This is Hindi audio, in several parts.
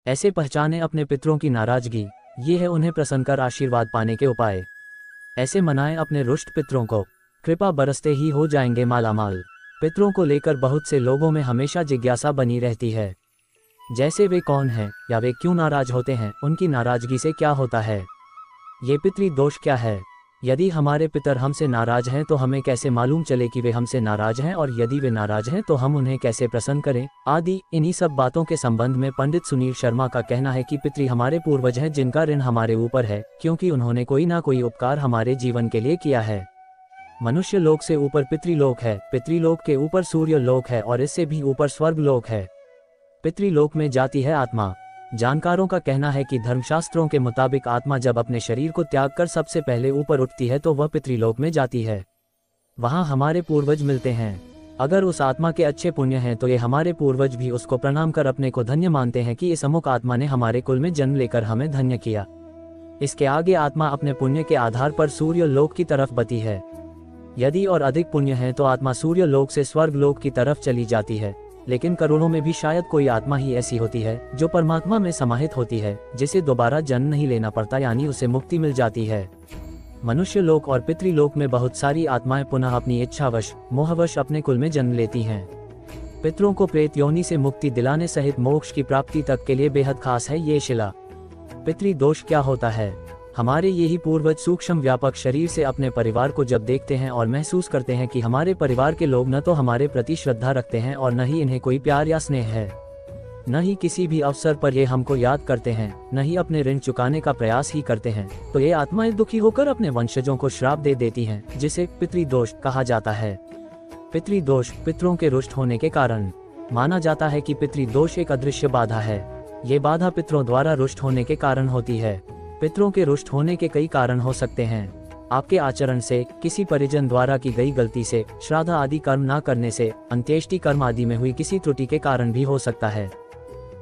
ऐसे पहचाने अपने पितरों की नाराजगी, ये है उन्हें प्रसन्न कर आशीर्वाद पाने के उपाय। ऐसे मनाएं अपने रुष्ट पितरों को, कृपा बरसते ही हो जाएंगे मालामाल। पितरों को लेकर बहुत से लोगों में हमेशा जिज्ञासा बनी रहती है, जैसे वे कौन हैं या वे क्यों नाराज होते हैं, उनकी नाराजगी से क्या होता है, ये पितृ दोष क्या है, यदि हमारे पितर हमसे नाराज हैं तो हमें कैसे मालूम चले कि वे हमसे नाराज हैं, और यदि वे नाराज हैं तो हम उन्हें कैसे प्रसन्न करें, आदि। इन्हीं सब बातों के संबंध में पंडित सुनील शर्मा का कहना है कि पितृ हमारे पूर्वज हैं जिनका ऋण हमारे ऊपर है, क्योंकि उन्होंने कोई ना कोई उपकार हमारे जीवन के लिए किया है। मनुष्य लोक से ऊपर पितृलोक है, पितृलोक के ऊपर सूर्य लोक है और इससे भी ऊपर स्वर्ग लोक है। पितृलोक में जाती है आत्मा। जानकारों का कहना है कि धर्मशास्त्रों के मुताबिक आत्मा जब अपने शरीर को त्याग कर सबसे पहले ऊपर उठती है तो वह पितृलोक में जाती है। वहां हमारे पूर्वज मिलते हैं। अगर उस आत्मा के अच्छे पुण्य हैं तो ये हमारे पूर्वज भी उसको प्रणाम कर अपने को धन्य मानते हैं कि इस अमुक आत्मा ने हमारे कुल में जन्म लेकर हमें धन्य किया। इसके आगे आत्मा अपने पुण्य के आधार पर सूर्य लोक की तरफ बढ़ती है। यदि और अधिक पुण्य है तो आत्मा सूर्य लोक से स्वर्ग लोक की तरफ चली जाती है, लेकिन करोड़ों में भी शायद कोई आत्मा ही ऐसी होती है जो परमात्मा में समाहित होती है, जिसे दोबारा जन्म नहीं लेना पड़ता, यानी उसे मुक्ति मिल जाती है। मनुष्य लोक और पितृलोक में बहुत सारी आत्माएं पुनः अपनी इच्छावश मोहवश अपने कुल में जन्म लेती हैं। पितरों को प्रेत योनि से मुक्ति दिलाने सहित मोक्ष की प्राप्ति तक के लिए बेहद खास है ये शिला। पितृदोष क्या होता है? हमारे यही पूर्वज सूक्ष्म व्यापक शरीर से अपने परिवार को जब देखते हैं और महसूस करते हैं कि हमारे परिवार के लोग न तो हमारे प्रति श्रद्धा रखते हैं और न ही इन्हें कोई प्यार या स्नेह है, न ही किसी भी अवसर पर ये हमको याद करते हैं, न ही अपने ऋण चुकाने का प्रयास ही करते हैं, तो ये आत्माएं दुखी होकर अपने वंशजों को श्राप दे देती हैं, जिसे पितृदोष कहा जाता है। पितृदोष पितरों के रुष्ट होने के कारण। माना जाता है कि पितृदोष एक अदृश्य बाधा है। ये बाधा पितरों द्वारा रुष्ट होने के कारण होती है। पितरों के रुष्ट होने के कई कारण हो सकते हैं। आपके आचरण से, किसी परिजन द्वारा की गई गलती से, श्राद्ध आदि कर्म न करने से, अंत्येष्टि कर्म आदि में हुई किसी त्रुटि के कारण भी हो सकता है।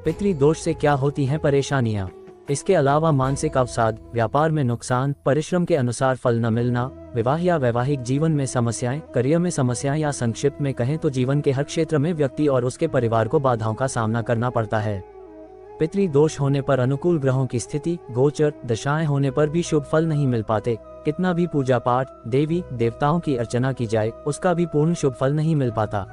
पितृदोष से क्या होती हैं परेशानियां? इसके अलावा मानसिक अवसाद, व्यापार में नुकसान, परिश्रम के अनुसार फल न मिलना, विवाह या वैवाहिक जीवन में समस्याएं, करियर में समस्याएं, या संक्षिप्त में कहें तो जीवन के हर क्षेत्र में व्यक्ति और उसके परिवार को बाधाओं का सामना करना पड़ता है। पितृदोष होने पर अनुकूल ग्रहों की स्थिति, गोचर, दशाएं होने पर भी शुभ फल नहीं मिल पाते। कितना भी पूजा पाठ, देवी देवताओं की अर्चना की जाए, उसका भी पूर्ण शुभ फल नहीं मिल पाता।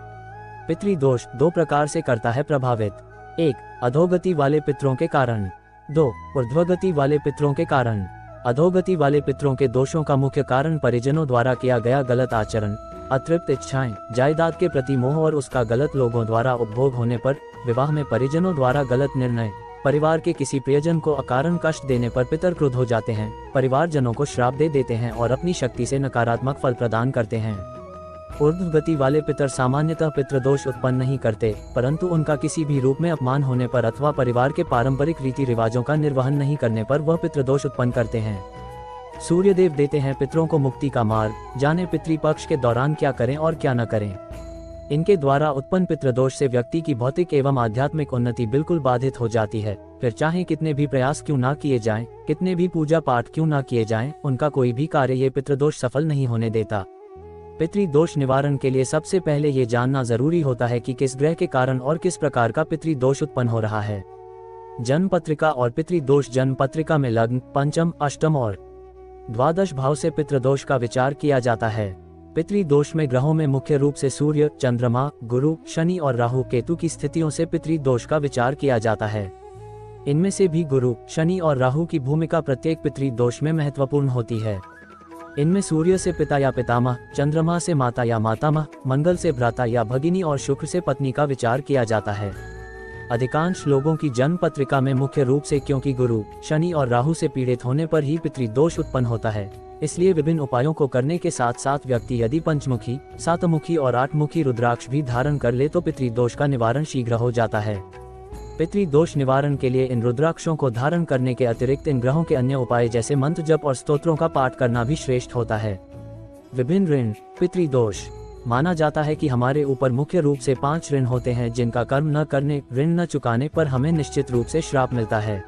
पितृदोष दो प्रकार से करता है प्रभावित। 1. अधोगति वाले पितरों के कारण। 2. ऊर्ध्वगति वाले पितरों के कारण। अधोगति वाले पितरों के दोषों का मुख्य कारण परिजनों द्वारा किया गया गलत आचरण, अतृप्त इच्छाएं, जायदाद के प्रति मोह और उसका गलत लोगों द्वारा उपभोग होने पर, विवाह में परिजनों द्वारा गलत निर्णय, परिवार के किसी प्रियजन को अकारण कष्ट देने पर पितर क्रुद्ध हो जाते हैं, परिवारजनों को श्राप दे देते हैं और अपनी शक्ति से नकारात्मक फल प्रदान करते हैं। ऊर्ध्वगति वाले पितर सामान्यतः पितृदोष उत्पन्न नहीं करते, परंतु उनका किसी भी रूप में अपमान होने पर अथवा परिवार के पारंपरिक रीति रिवाजों का निर्वहन नहीं करने पर वह पितृदोष उत्पन्न करते हैं। सूर्यदेव देते हैं पितरों को मुक्ति का मार्ग, जाने पितृपक्ष के दौरान क्या करें और क्या न करें। इनके द्वारा उत्पन्न पितृदोष से व्यक्ति की भौतिक एवं आध्यात्मिक उन्नति बिल्कुल बाधित हो जाती है। फिर चाहे कितने भी प्रयास क्यों ना किए जाएं, कितने भी पूजा पाठ क्यों ना किए जाएं, उनका कोई भी कार्य ये पितृदोष सफल नहीं होने देता। पितृदोष निवारण के लिए सबसे पहले ये जानना जरूरी होता है कि किस ग्रह के कारण और किस प्रकार का पितृदोष उत्पन्न हो रहा है। जन्म पत्रिका और पितृदोष। जन्म पत्रिका में लग्न, पंचम, अष्टम और द्वादश भाव से पितृदोष का विचार किया जाता है। पितृदोष में ग्रहों में मुख्य रूप से सूर्य, चंद्रमा, गुरु, शनि और राहु केतु की स्थितियों से पितृदोष का विचार किया जाता है। इनमें से भी गुरु, शनि और राहु की भूमिका प्रत्येक पितृदोष में महत्वपूर्ण होती है। इनमें सूर्य से पिता या पितामह, चंद्रमा से माता या मातामह, मंगल से भ्राता या भगिनी और शुक्र से पत्नी का विचार किया जाता है। अधिकांश लोगों की जन्म पत्रिका में मुख्य रूप से क्योंकि गुरु, शनि और राहु से पीड़ित होने पर ही पितृदोष उत्पन्न होता है, इसलिए विभिन्न उपायों को करने के साथ साथ व्यक्ति यदि पंचमुखी, सातमुखी और आठमुखी रुद्राक्ष भी धारण कर ले तो पितृदोष का निवारण शीघ्र हो जाता है। पितृदोष निवारण के लिए इन रुद्राक्षों को धारण करने के अतिरिक्त इन ग्रहों के अन्य उपाय जैसे मंत्र जप और स्तोत्रों का पाठ करना भी श्रेष्ठ होता है। विभिन्न ऋण। पितृदोष। माना जाता है कि हमारे ऊपर मुख्य रूप से 5 ऋण होते हैं जिनका कर्म न करने, ऋण न चुकाने पर हमें निश्चित रूप से श्राप मिलता है।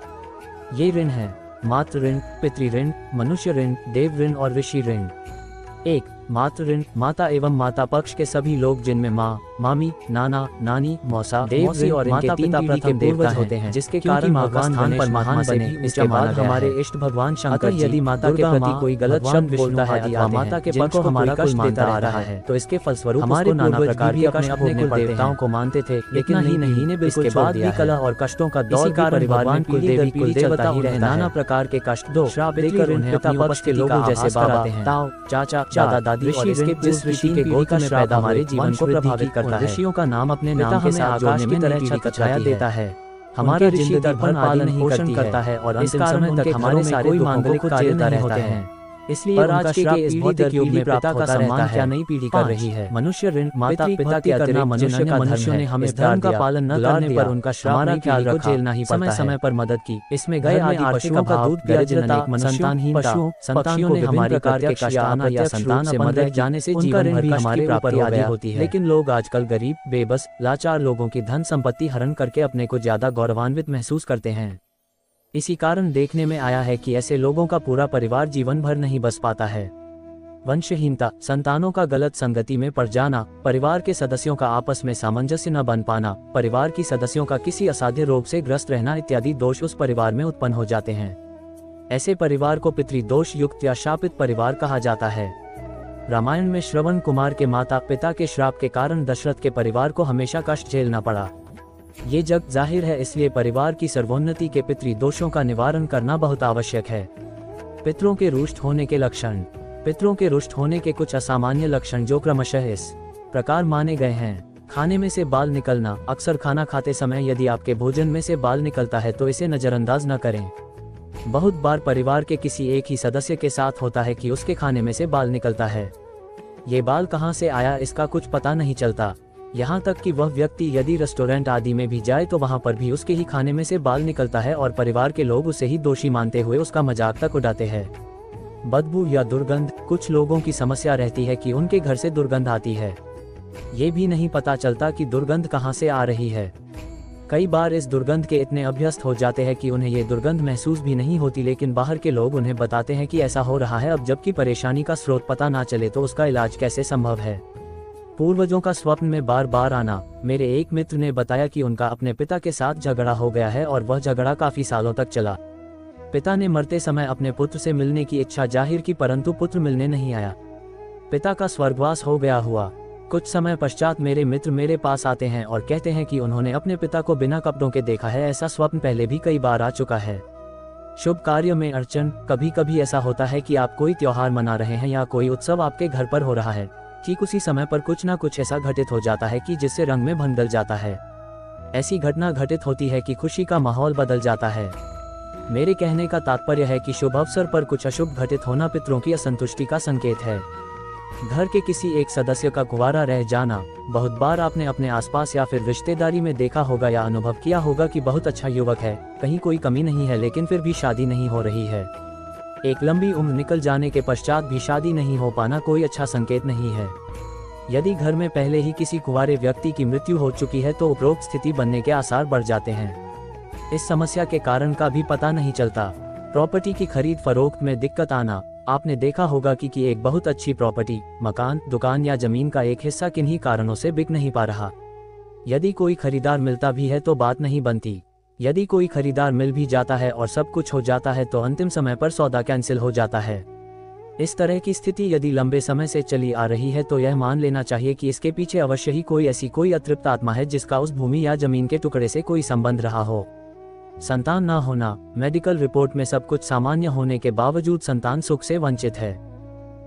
ये ऋण है मातृ ऋण, पितृ ऋण, मनुष्य ऋण, देव ऋण और ऋषि ऋण। 1. मातृ ऋण, माता एवं माता पक्ष के सभी लोग जिनमें माँ, मामी, नाना, नानी, मौसा, देवसी और इनके तीन पीढ़ी के पूर्वज होते हैं, जिसके कारण भगवान स्थान पर महान बने। इसके बाद हमारे इष्ट भगवान शंकर यदि माता के प्रति कोई गलत शब्द बोलता है अथवा माता के पक्ष को हमारा कष्ट देता आ रहा है तो इसके फलस्वरूप हमारे नाना प्रकार के अपने कुल देवताओं को मानते थे, लेकिन नहीं ने इसके बाद भी कलह और कष्टों का दौर परिवार में कुल देवता ही रहे नाना प्रकार के कष्ट दो श्राप देकर उन्हें पिता पक्ष के लोगों जैसे बाबा, ताऊ, चाचा, दादा, दादी और जिस ऋषि के गोत्र में पैदा हमारे जीवन को प्रभावित करता है। ऋषियों का नाम अपने नाम के साथ जोड़ने में तरह छाया देता है। हमारा जिंदगी भर पालन पोषण करता है और अंतिम समय तक हमारे सारे मांगलिक कार्य नहीं होते हैं। इसलिए आज के इस भौतिक युग में पिता का सम्मान क्या नई पीढ़ी कर रही है। मनुष्य ऋण, माता पिता के अतिरिक्त मनुष्य का धर्म है। हमें धर्म का पालन न करने पर उनका हमारा ख्याल रखा, झेलना ही समय समय पर मदद की। इसमें गए आदि पशुओं का दूध पिया, संतानहीनता, पक्षियों ने हमारे प्रकार के कष्ट आना या संतान से मदद जाने से जीवन भर हमारे ऊपर आदि होती है। लेकिन लोग आजकल गरीब, बेबस, लाचार लोगों की धन संपत्ति हरण करके अपने को ज्यादा गौरवान्वित महसूस करते हैं। इसी कारण देखने में आया है कि ऐसे लोगों का पूरा परिवार जीवन भर नहीं बस पाता है। वंशहीनता, संतानों का गलत संगति में पड़ जाना, परिवार के सदस्यों का आपस में सामंजस्य न बन पाना, परिवार की सदस्यों का किसी असाध्य रोग से ग्रस्त रहना इत्यादि दोष उस परिवार में उत्पन्न हो जाते हैं। ऐसे परिवार को पितृदोष युक्त या शापित परिवार कहा जाता है। रामायण में श्रवण कुमार के माता पिता के श्राप के कारण दशरथ के परिवार को हमेशा कष्ट झेलना पड़ा। ये जग जाहिर है, इसलिए परिवार की सर्वोन्नति के पितृदोषों का निवारण करना बहुत आवश्यक है। पितरों के रुष्ट होने के लक्षण। पितरों के रुष्ट होने के कुछ असामान्य लक्षण जो क्रमशः इस प्रकार माने गए हैं। खाने में से बाल निकलना। अक्सर खाना खाते समय यदि आपके भोजन में से बाल निकलता है तो इसे नजरअंदाज न करें। बहुत बार परिवार के किसी एक ही सदस्य के साथ होता है कि उसके खाने में से बाल निकलता है। ये बाल कहाँ से आया इसका कुछ पता नहीं चलता। यहाँ तक कि वह व्यक्ति यदि रेस्टोरेंट आदि में भी जाए तो वहाँ पर भी उसके ही खाने में से बाल निकलता है और परिवार के लोग उसे ही दोषी मानते हुए उसका मजाक तक उड़ाते हैं। बदबू या दुर्गंध। कुछ लोगों की समस्या रहती है कि उनके घर से दुर्गंध आती है। ये भी नहीं पता चलता कि दुर्गंध कहाँ से आ रही है। कई बार इस दुर्गंध के इतने अभ्यस्त हो जाते हैं कि उन्हें ये दुर्गंध महसूस भी नहीं होती, लेकिन बाहर के लोग उन्हें बताते हैं कि ऐसा हो रहा है। अब जबकि परेशानी का स्रोत पता ना चले तो उसका इलाज कैसे संभव है। पूर्वजों का स्वप्न में बार बार आना। मेरे एक मित्र ने बताया कि उनका अपने पिता के साथ झगड़ा हो गया है और वह झगड़ा काफी सालों तक चला। पिता ने मरते समय अपने पुत्र से मिलने की इच्छा जाहिर की, परंतु पुत्र मिलने नहीं आया। पिता का स्वर्गवास हो गया हुआ। कुछ समय पश्चात मेरे मित्र मेरे पास आते हैं और कहते हैं कि उन्होंने अपने पिता को बिना कपड़ों के देखा है। ऐसा स्वप्न पहले भी कई बार आ चुका है। शुभ कार्यों में अड़चन। कभी कभी ऐसा होता है कि आप कोई त्योहार मना रहे हैं या कोई उत्सव आपके घर पर हो रहा है, ठीक उसी समय पर कुछ ना कुछ ऐसा घटित हो जाता है कि जिससे रंग में भंग जाता है। ऐसी घटना घटित होती है कि खुशी का माहौल बदल जाता है। मेरे कहने का तात्पर्य है कि शुभ अवसर पर कुछ अशुभ घटित होना पितरों की असंतुष्टि का संकेत है। घर के किसी एक सदस्य का कुंवारा रह जाना। बहुत बार आपने अपने आसपास या फिर रिश्तेदारी में देखा होगा या अनुभव किया होगा कि बहुत अच्छा युवक है, कहीं कोई कमी नहीं है, लेकिन फिर भी शादी नहीं हो रही है। एक लंबी उम्र निकल जाने के पश्चात भी शादी नहीं हो पाना कोई अच्छा संकेत नहीं है। यदि घर में पहले ही किसी कुंवारे व्यक्ति की मृत्यु हो चुकी है तो उपरोक्त स्थिति बनने के आसार बढ़ जाते हैं। इस समस्या के कारण का भी पता नहीं चलता। प्रॉपर्टी की खरीद फरोख्त में दिक्कत आना। आपने देखा होगा कि एक बहुत अच्छी प्रॉपर्टी, मकान, दुकान या जमीन का एक हिस्सा किन्हीं कारणों से बिक नहीं पा रहा। यदि कोई खरीदार मिलता भी है तो बात नहीं बनती। यदि कोई खरीदार मिल भी जाता है और सब कुछ हो जाता है तो अंतिम समय पर सौदा कैंसिल हो जाता है। इस तरह की स्थिति यदि लंबे समय से चली आ रही है तो यह मान लेना चाहिए कि इसके पीछे अवश्य ही कोई अतृप्त आत्मा है जिसका उस भूमि या जमीन के टुकड़े से कोई संबंध रहा हो। संतान ना होना। मेडिकल रिपोर्ट में सब कुछ सामान्य होने के बावजूद संतान सुख से वंचित है।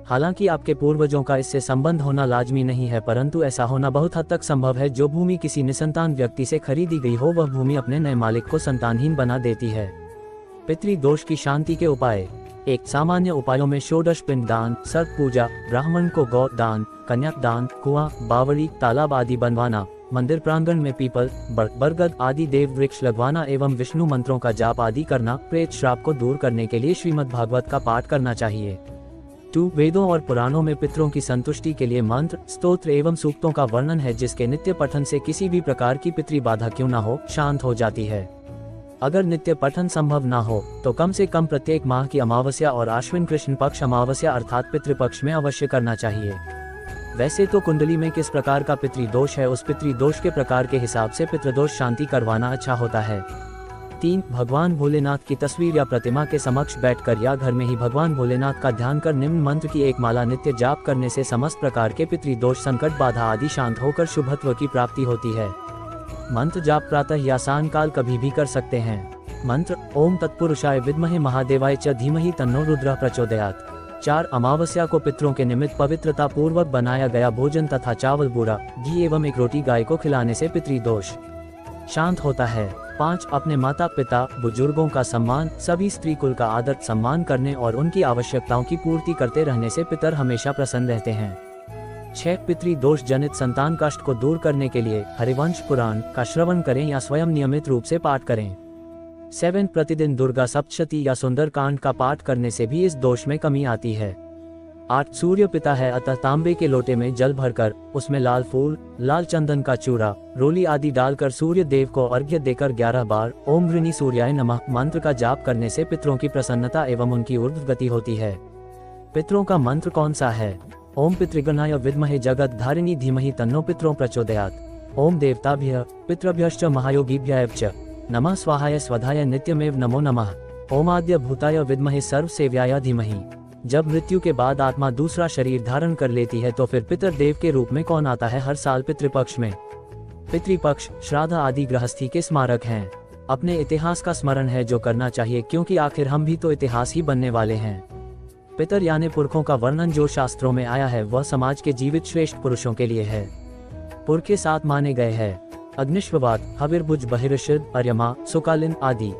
हालांकि आपके पूर्वजों का इससे संबंध होना लाजमी नहीं है, परंतु ऐसा होना बहुत हद तक संभव है। जो भूमि किसी निसंतान व्यक्ति से खरीदी गई हो वह भूमि अपने नए मालिक को संतानहीन बना देती है। पितृदोष की शांति के उपाय। एक सामान्य उपायों में षोडश पिंड दान, सर्प पूजा, ब्राह्मण को गौ दान, कन्याक दान, कुआं, बावड़ी, तालाब आदि बनवाना, मंदिर प्रांगण में पीपल, बरगद आदि देव वृक्ष लगवाना एवं विष्णु मंत्रों का जाप आदि करना। प्रेत श्राप को दूर करने के लिए श्रीमद् भागवत का पाठ करना चाहिए। 2. वेदों और पुराणों में पितरों की संतुष्टि के लिए मंत्र, स्तोत्र एवं सूक्तों का वर्णन है जिसके नित्य पठन से किसी भी प्रकार की पितृ बाधा क्यों न हो शांत हो जाती है। अगर नित्य पठन संभव ना हो तो कम से कम प्रत्येक माह की अमावस्या और आश्विन कृष्ण पक्ष अमावस्या अर्थात पितृपक्ष में अवश्य करना चाहिए। वैसे तो कुंडली में किस प्रकार का पितृदोष है, उस पितृदोष के प्रकार के हिसाब से पितृदोष शांति करवाना अच्छा होता है। 3. भगवान भोलेनाथ की तस्वीर या प्रतिमा के समक्ष बैठकर या घर में ही भगवान भोलेनाथ का ध्यान कर निम्न मंत्र की एक माला नित्य जाप करने से समस्त प्रकार के पितृदोष संकट बाधा आदि शांत होकर शुभत्व की प्राप्ति होती है। मंत्र जाप प्रातः या सायंकाल कभी भी कर सकते हैं। मंत्र ओम तत्पुरुषाय विद्महे महादेवाय च धीमहि तन्नो रुद्रः प्रचोदयात्। 4. अमावस्या को पितरों के निमित्त पवित्रता पूर्वक बनाया गया भोजन तथा चावल बूरा घी एवं एक रोटी गाय को खिलाने से पितृदोष शांत होता है। 5. अपने माता पिता बुजुर्गों का सम्मान, सभी स्त्री कुल का आदर सम्मान करने और उनकी आवश्यकताओं की पूर्ति करते रहने से पितर हमेशा प्रसन्न रहते हैं। 6. पितृदोष जनित संतान कष्ट को दूर करने के लिए हरिवंश पुराण का श्रवण करें या स्वयं नियमित रूप से पाठ करें। 7. प्रतिदिन दुर्गा सप्तशती या सुंदर कांड का पाठ करने से भी इस दोष में कमी आती है। 8. सूर्य पिता है, अतः तांबे के लोटे में जल भरकर उसमें लाल फूल, लाल चंदन का चूरा, रोली आदि डालकर सूर्य देव को अर्घ्य देकर 11 बार ओम गृणी सूर्याय नमः मंत्र का जाप करने से पितरों की प्रसन्नता एवं उनकी ऊर्ध्व गति होती है। पितरों का मंत्र कौन सा है? ओम पितृगणाय विद्महे जगत धारिणी धीमहि तन्नो पितरों प्रचोदयात्। ओम देवताभ्यः पितृभ्यश्च महायोगिभ्यः च नमः स्वाहाय स्वधाय नित्यमेव नमो नमः। ओम आद्य भूताय विद्महे सर्व सेव्याय धीमहि। जब मृत्यु के बाद आत्मा दूसरा शरीर धारण कर लेती है तो फिर पितर देव के रूप में कौन आता है हर साल पितृपक्ष में? पितृपक्ष श्राद्ध आदि गृहस्थी के स्मारक हैं। अपने इतिहास का स्मरण है जो करना चाहिए, क्योंकि आखिर हम भी तो इतिहास ही बनने वाले हैं। पितर यानी पुरखों का वर्णन जो शास्त्रों में आया है वह समाज के जीवित श्रेष्ठ पुरुषों के लिए है। पुरखे 7 माने गए हैं: अग्निश्ववात, हविर्भुज, बहिर्षिद, अर्यमा, सुकालिन आदि।